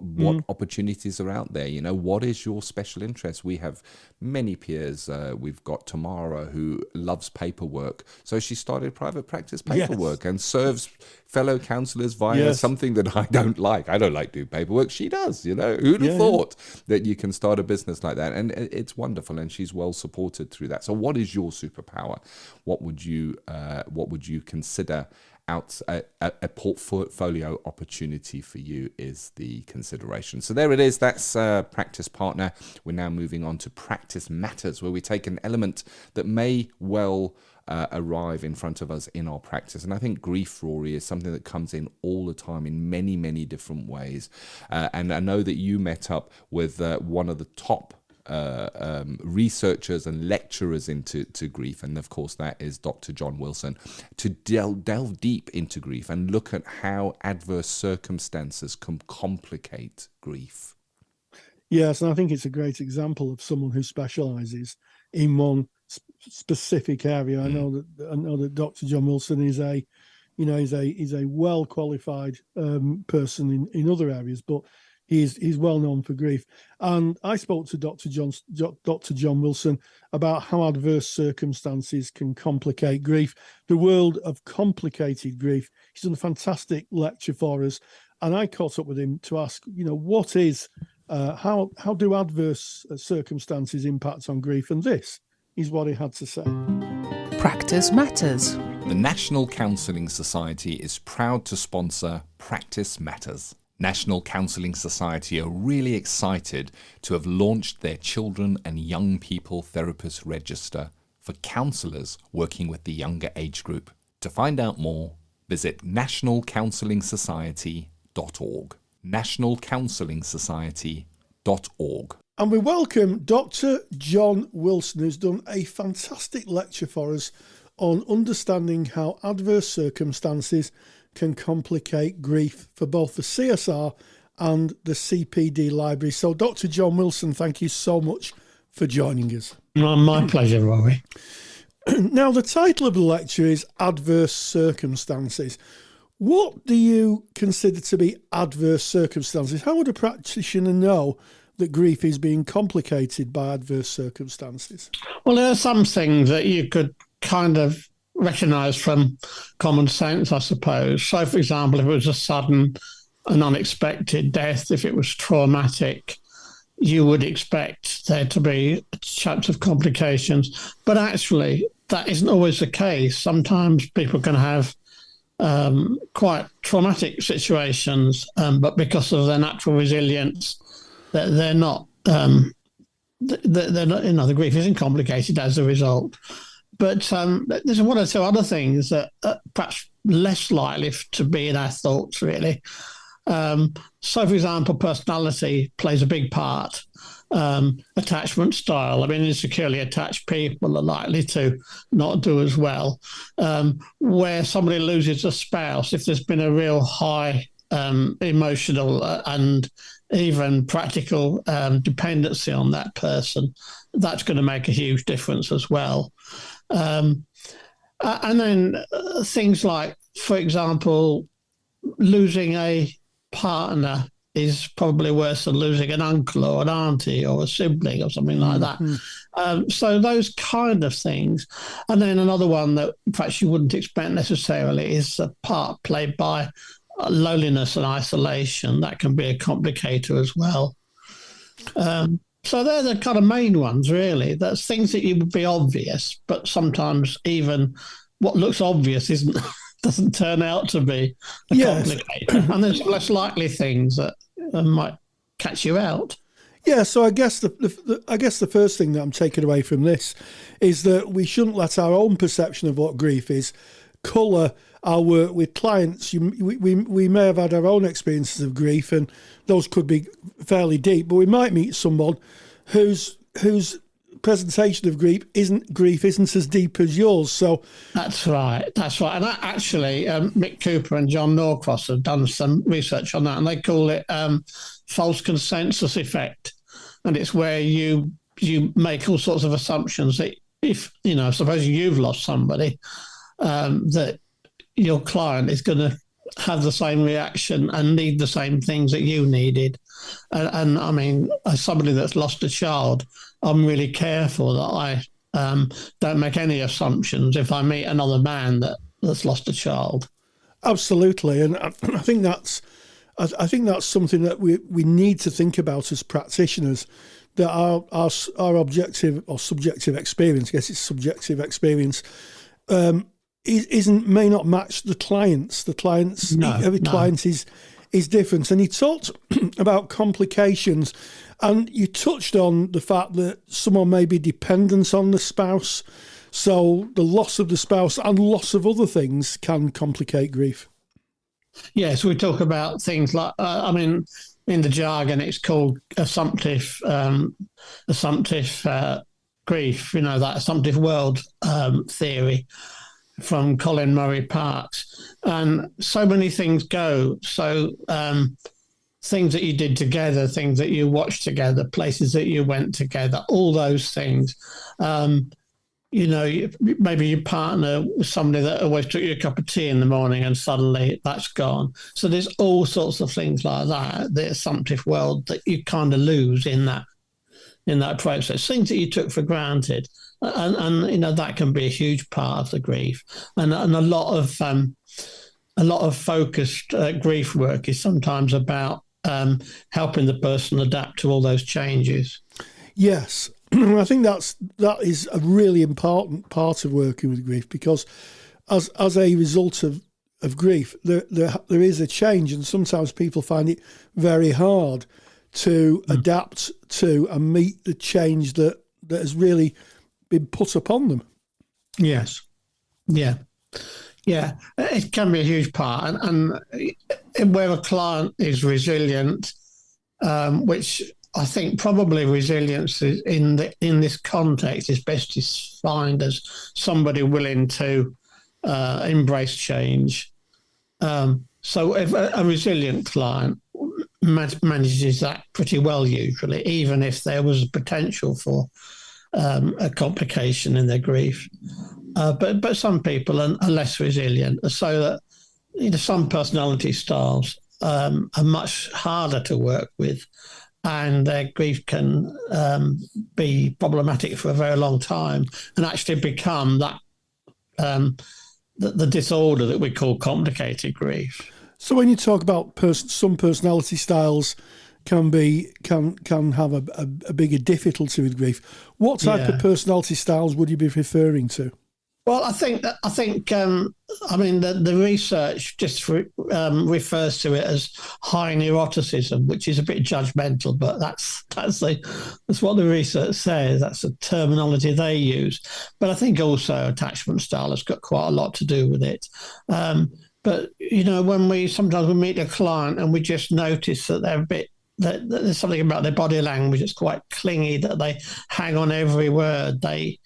opportunities are out there. What is your special interest? We have many peers. We've got Tamara, who loves paperwork, so she started private practice paperwork and serves fellow counsellors via something that I don't like. I don't like doing paperwork. She does. Who'd have thought that you can start a business like that? And it's wonderful, and she's well supported through that. So what is your superpower? What would you consider out a portfolio opportunity for you is the consideration. So there it is. That's Practice Partner. We're now moving on to Practice Matters, where we take an element that may well arrive in front of us in our practice. And I think grief, Rory, is something that comes in all the time in many, many different ways. And I know that you met up with one of the top researchers and lecturers into grief, and of course that is Dr. John Wilson, to delve deep into grief and look at how adverse circumstances can complicate grief. Yes, and I think it's a great example of someone who specialises in one specific area. I know that Dr. John Wilson is a well qualified person in other areas, but he's well known for grief. And I spoke to Dr. John Wilson about how adverse circumstances can complicate grief, the world of complicated grief. He's done a fantastic lecture for us, and I caught up with him to ask, what is how do adverse circumstances impact on grief? And this is what he had to say. Practice Matters. The National Counselling Society is proud to sponsor Practice Matters. National Counselling Society are really excited to have launched their Children and Young People Therapist Register for counsellors working with the younger age group. To find out more, visit nationalcounselingsociety.org. nationalcounselingsociety.org. And we welcome Dr. John Wilson, who's done a fantastic lecture for us on understanding how adverse circumstances can complicate grief for both the CSR and the CPD library. So, Dr. John Wilson, thank you so much for joining us. My pleasure, Rory. Now, the title of the lecture is Adverse Circumstances. What do you consider to be adverse circumstances? How would a practitioner know that grief is being complicated by adverse circumstances? Well, there are some things that you could kind of recognise from common sense, I suppose. So, for example, if it was a sudden and unexpected death, if it was traumatic, you would expect there to be a chance of complications. But actually, that isn't always the case. Sometimes people can have quite traumatic situations, but because of their natural resilience, they're not. The grief isn't complicated as a result. But there's one or two other things that are perhaps less likely to be in our thoughts, really. So, for example, personality plays a big part. Attachment style. I mean, insecurely attached people are likely to not do as well. Where somebody loses a spouse, if there's been a real high emotional and even practical dependency on that person, that's going to make a huge difference as well. And then things like, for example, losing a partner is probably worse than losing an uncle or an auntie or a sibling or something like that. So those kind of things. And then another one that perhaps you wouldn't expect necessarily is the part played by loneliness and isolation. That can be a complicator as well. So they're the kind of main ones, really. That's things that you would be obvious, but sometimes even what looks obvious doesn't turn out to be a complicator. And there's less likely things that might catch you out. Yeah, so I guess the first thing that I'm taking away from this is that we shouldn't let our own perception of what grief is colour our work with clients. We may have had our own experiences of grief, and those could be fairly deep, but we might meet someone whose presentation of grief isn't as deep as yours. So that's right. And actually, Mick Cooper and John Norcross have done some research on that, and they call it false consensus effect. And it's where you make all sorts of assumptions that if suppose you've lost somebody, that your client is going to have the same reaction and need the same things that you needed. And I mean, as somebody that's lost a child, I'm really careful that I don't make any assumptions if I meet another man that's lost a child. Absolutely, and I think that's something that we need to think about as practitioners. That our objective or subjective experience, I guess it's subjective experience, may not match the client's. Every client is different. And you talked about complications, and you touched on the fact that someone may be dependent on the spouse. So the loss of the spouse and loss of other things can complicate grief. Yes, we talk about things like, in the jargon, it's called assumptive grief, that assumptive world theory from Colin Murray Parks. And so many things go. So things that you did together, things that you watched together, places that you went together, all those things. Maybe your partner was somebody that always took you a cup of tea in the morning and suddenly that's gone. So there's all sorts of things like that, the assumptive world that you kind of lose in that process, things that you took for granted. And that can be a huge part of the grief. And a lot of focused grief work is sometimes about helping the person adapt to all those changes. Yes. I think that is a really important part of working with grief, because as a result of grief, there is a change, and sometimes people find it very hard to adapt to and meet the change that has really been put upon them. Yes. Yeah. Yeah. It can be a huge part. And where a client is resilient, which I think probably resilience is in this context is best defined as somebody willing to embrace change. So if a resilient client manages that pretty well usually, even if there was potential for a complication in their grief. But some people are less resilient, so that some personality styles are much harder to work with, and their grief can be problematic for a very long time and actually become that the disorder that we call complicated grief. So when you talk about some personality styles can have a bigger difficulty with grief, what type of personality styles would you be referring to? Well, I think the research just refers to it as high neuroticism, which is a bit judgmental, but that's what the research says. That's the terminology they use. But I think also attachment style has got quite a lot to do with it. But when sometimes we meet a client and we just notice that they're a bit, that there's something about their body language that's quite clingy, that they hang on every word, they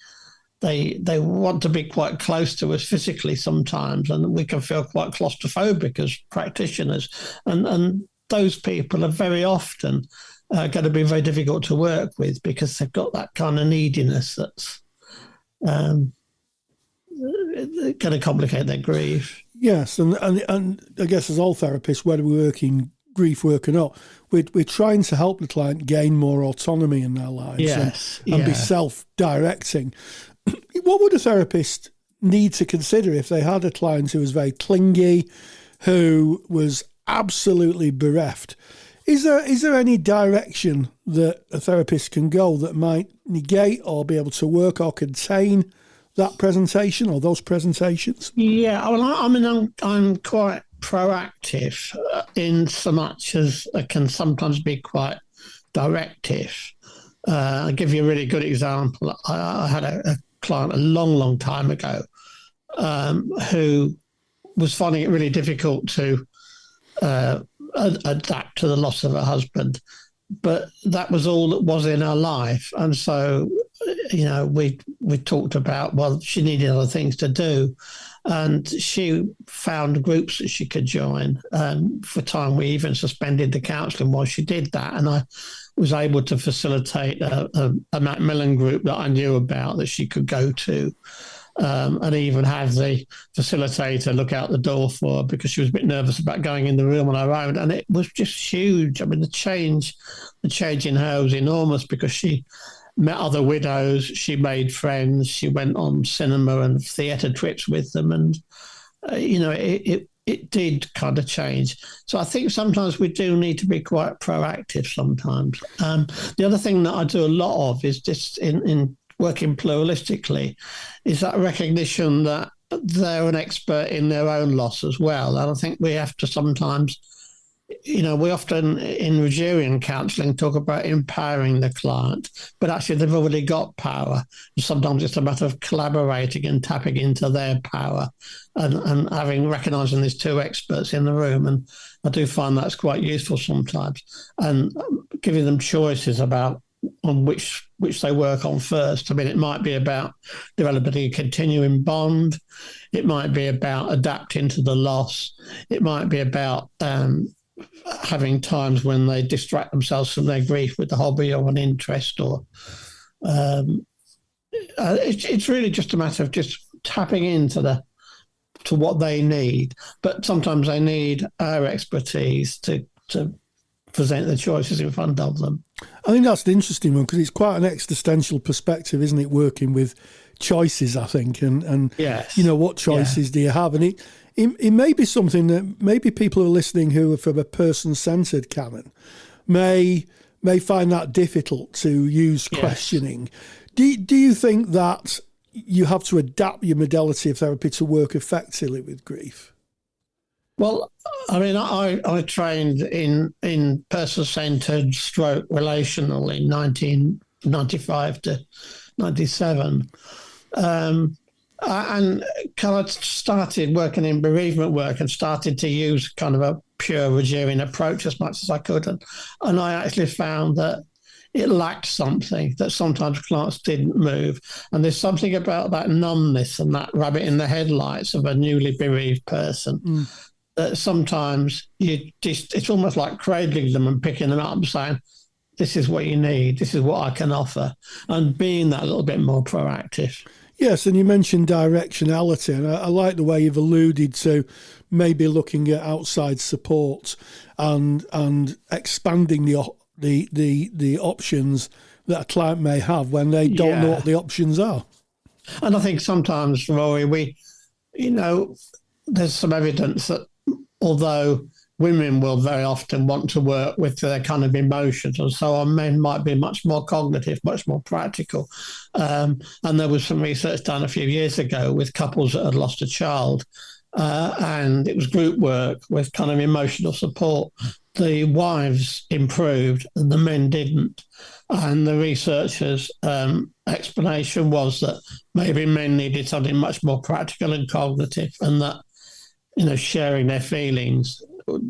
want to be quite close to us physically sometimes, and we can feel quite claustrophobic as practitioners. And those people are very often going to be very difficult to work with because they've got that kind of neediness that's going to complicate their grief. Yes, and I guess as all therapists, whether we're working grief work or not, we're trying to help the client gain more autonomy in their lives and be self-directing. What would a therapist need to consider if they had a client who was very clingy, who was absolutely bereft? Is there any direction that a therapist can go that might negate or be able to work or contain that presentation or those presentations? Yeah, well, I'm quite proactive in so much as I can sometimes be quite directive. I'll give you a really good example. I had a client a long time ago who was finding it really difficult to adapt to the loss of her husband, but that was all that was in her life. And so, we talked about, well, she needed other things to do, and she found groups that she could join. For a time, we even suspended the counselling while she did that, and I was able to facilitate a Macmillan group that I knew about that she could go to. and even had the facilitator look out the door for her because she was a bit nervous about going in the room on her own. And it was just huge. I mean, the change in her was enormous because she met other widows, she made friends, she went on cinema and theatre trips with them, and it did kind of change. So I think sometimes we do need to be quite proactive sometimes. The other thing that I do a lot of is just in working pluralistically, is that recognition that they're an expert in their own loss as well. And I think we have to sometimes, we often in Rogerian counselling talk about empowering the client, but actually they've already got power. Sometimes it's a matter of collaborating and tapping into their power and recognising there's two experts in the room. And I do find that's quite useful sometimes, and giving them choices about on which they work on first. I mean, it might be about developing a continuing bond. It might be about adapting to the loss. It might be about having times when they distract themselves from their grief with a hobby or an interest, or it's really just a matter of just tapping into what they need. But sometimes they need our expertise to present the choices in front of them. I think that's the interesting one, because it's quite an existential perspective, isn't it? Working with choices, I think, and yes. What choices do you have? And it may be something that maybe people who are listening who are from a person-centred canon may find that difficult to use questioning. Do you think that you have to adapt your modality of therapy to work effectively with grief? Well, I mean, I trained in person-centred stroke relational in 1995 to 97. And kind of started working in bereavement work and started to use kind of a pure Rogerian approach as much as I could. And I actually found that it lacked something, that sometimes clients didn't move. And there's something about that numbness and that rabbit in the headlights of a newly bereaved person that sometimes it's almost like cradling them and picking them up and saying, this is what you need, this is what I can offer, and being that little bit more proactive. Yes, and you mentioned directionality, and I like the way you've alluded to maybe looking at outside support and expanding the options that a client may have when they don't know what the options are. And I think sometimes, Rory, there's some evidence that although women will very often want to work with their kind of emotions, and so on, men might be much more cognitive, much more practical. And there was some research done a few years ago with couples that had lost a child, and it was group work with kind of emotional support. The wives improved and the men didn't. And the researchers' explanation was that maybe men needed something much more practical and cognitive, and that sharing their feelings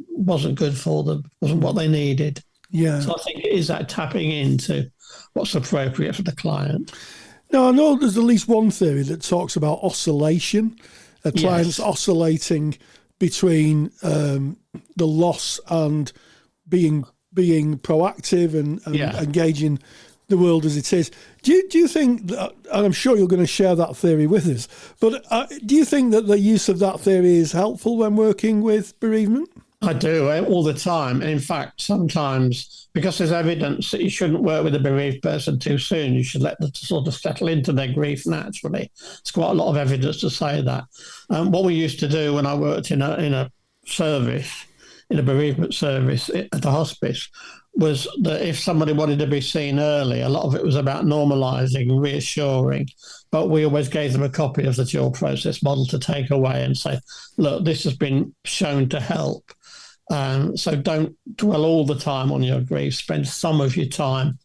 wasn't good for them, wasn't what they needed. Yeah. So I think it is that tapping into what's appropriate for the client. Now, I know there's at least one theory that talks about oscillation, clients oscillating between the loss and being proactive and engaging the world as it is. Do you think that, and I'm sure you're going to share that theory with us, but do you think that the use of that theory is helpful when working with bereavement? I do, all the time. And in fact, sometimes, because there's evidence that you shouldn't work with a bereaved person too soon, you should let them sort of settle into their grief naturally. There's quite a lot of evidence to say that. What we used to do when I worked in a service, in a bereavement service at the hospice, was that if somebody wanted to be seen early, a lot of it was about normalising, reassuring, but we always gave them a copy of the dual process model to take away and say, look, this has been shown to help. So don't dwell all the time on your grief. Spend some of your time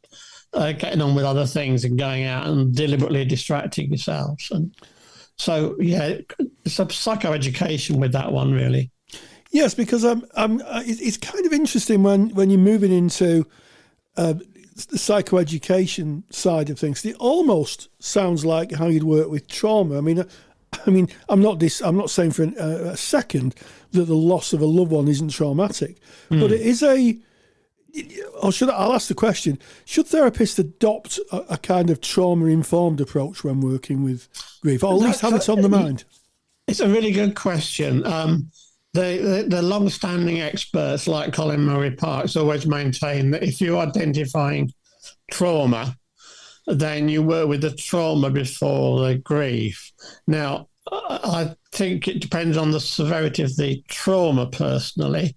getting on with other things and going out and deliberately distracting yourselves. And so, it's a psychoeducation with that one, really. Yes, because it's kind of interesting when you're moving into the psychoeducation side of things. It almost sounds like how you'd work with trauma. I mean, I'm not saying for a second that the loss of a loved one isn't traumatic, but it is I'll ask the question, should therapists adopt a kind of trauma-informed approach when working with grief, or at least have it on the mind? It's a really good question. The long-standing experts like Colin Murray Parks always maintain that if you're identifying trauma, then you work with the trauma before the grief. Now, I think it depends on the severity of the trauma personally.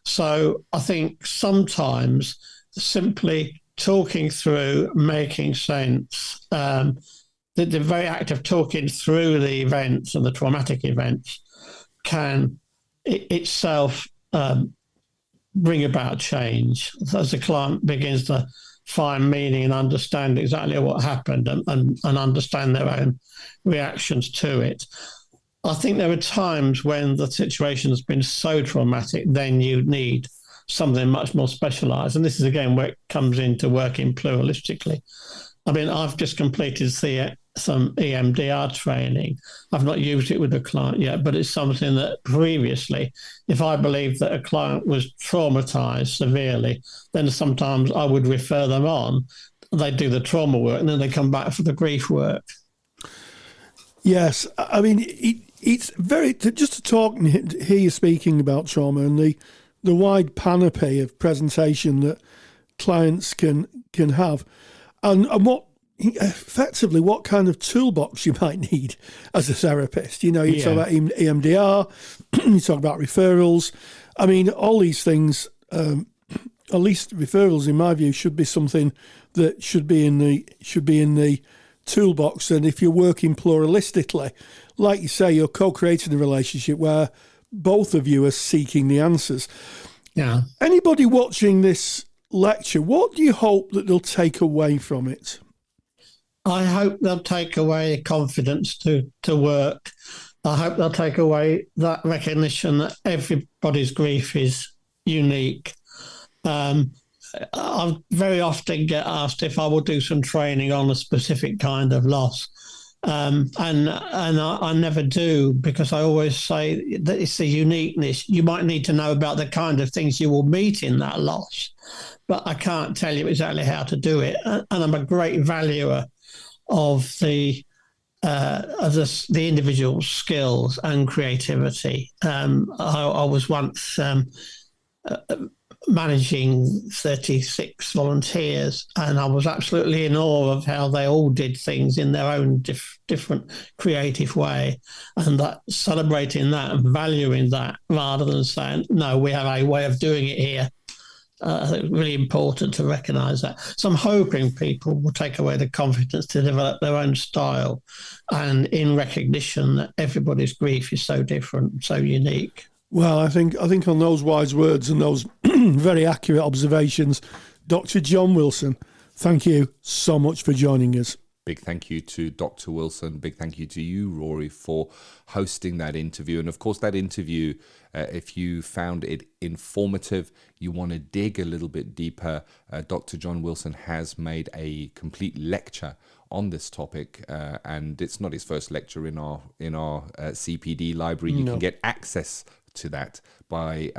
So I think sometimes simply talking through, making sense, the very act of talking through the events and the traumatic events can itself bring about change as the client begins to find meaning and understand exactly what happened and understand their own reactions to it. I think there are times when the situation has been so traumatic, then you need something much more specialised. And this is, again, where it comes into working pluralistically. I mean, I've just completed some EMDR training. I've not used it with a client yet, but it's something that previously, if I believed that a client was traumatised severely, then sometimes I would refer them on. They do the trauma work and then they come back for the grief work. Yes, I mean, it's very, just to talk and hear you speaking about trauma and the wide panoply of presentation that clients can have, and what effectively what kind of toolbox you might need as a therapist. You talk about EMDR, you talk about referrals. I mean, all these things, at least referrals, in my view, should be something that should be in the toolbox. And if you're working pluralistically, like you say, you're co-creating a relationship where both of you are seeking the answers. Yeah. Anybody watching this lecture, what do you hope that they'll take away from it? I hope they'll take away confidence to work. I hope they'll take away that recognition that everybody's grief is unique. I very often get asked if I will do some training on a specific kind of loss. And I never do, because I always say that it's the uniqueness. You might need to know about the kind of things you will meet in that loss, but I can't tell you exactly how to do it. And I'm a great valuer of the individual skills and creativity. I was once managing 36 volunteers, and I was absolutely in awe of how they all did things in their own different creative way, and that celebrating that and valuing that rather than saying, no, we have a way of doing it here. I think it's really important to recognise that. So I'm hoping people will take away the confidence to develop their own style, and in recognition that everybody's grief is so different, so unique. Well, I think on those wise words and those very accurate observations, Dr. John Wilson, thank you so much for joining us. Big thank you to Dr. Wilson. Big thank you to you, Rory, for hosting that interview. And of course, that interview, if you found it informative, you want to dig a little bit deeper, Dr. John Wilson has made a complete lecture on this topic, and it's not his first lecture in our CPD library. You can get access to that by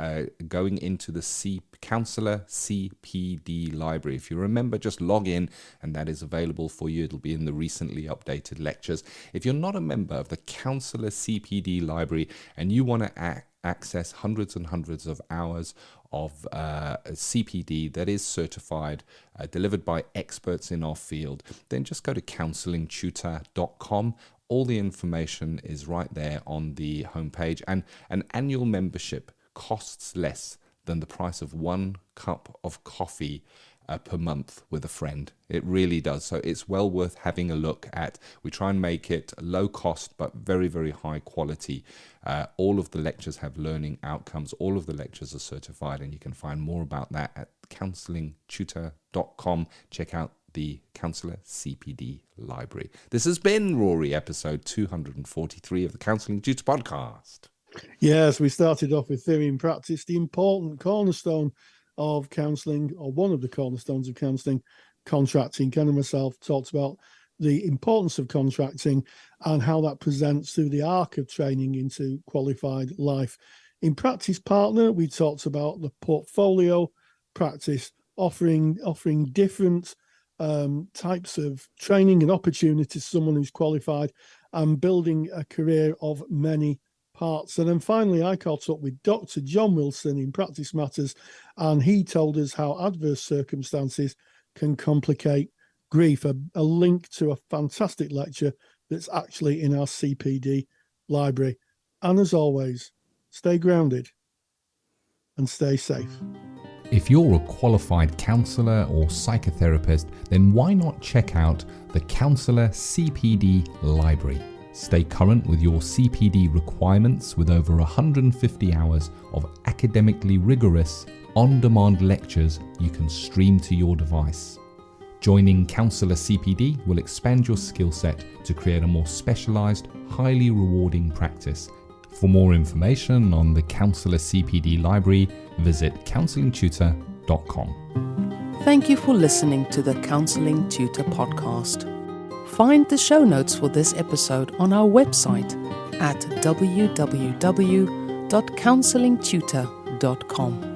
going into the Counsellor CPD library. If you remember, just log in and that is available for you. It'll be in the recently updated lectures. If you're not a member of the Counsellor CPD library and you want to access hundreds and hundreds of hours of CPD that is certified, delivered by experts in our field, then just go to counsellingtutor.com. All the information is right there on the homepage, and an annual membership costs less than the price of 1 cup of coffee per month with a friend. It really does. So it's well worth having a look at. We try and make it low cost but very, very high quality. All of the lectures have learning outcomes. All of the lectures are certified, and you can find more about that at counsellingtutor.com. Check out the Counsellor CPD library. This has been Rory, episode 243 of the Counselling Tutor Podcast. Yes, we started off with theory and practice, the important cornerstone of counselling, or one of the cornerstones of counselling, contracting. Ken and myself talked about the importance of contracting and how that presents through the arc of training into qualified life. In practice partner, we talked about the portfolio practice offering different types of training and opportunities to someone who's qualified, and building a career of many parts. And then finally, I caught up with Dr. John Wilson in Practice Matters, and he told us how adverse circumstances can complicate grief, a link to a fantastic lecture that's actually in our CPD library. And as always, stay grounded and stay safe. If you're a qualified counsellor or psychotherapist, then why not check out the Counsellor CPD Library? Stay current with your CPD requirements with over 150 hours of academically rigorous, on-demand lectures you can stream to your device. Joining Counselor CPD will expand your skill set to create a more specialised, highly rewarding practice. For more information on the Counselor CPD Library, visit counsellingtutor.com. Thank you for listening to the Counselling Tutor Podcast. Find the show notes for this episode on our website at www.counsellingtutor.com.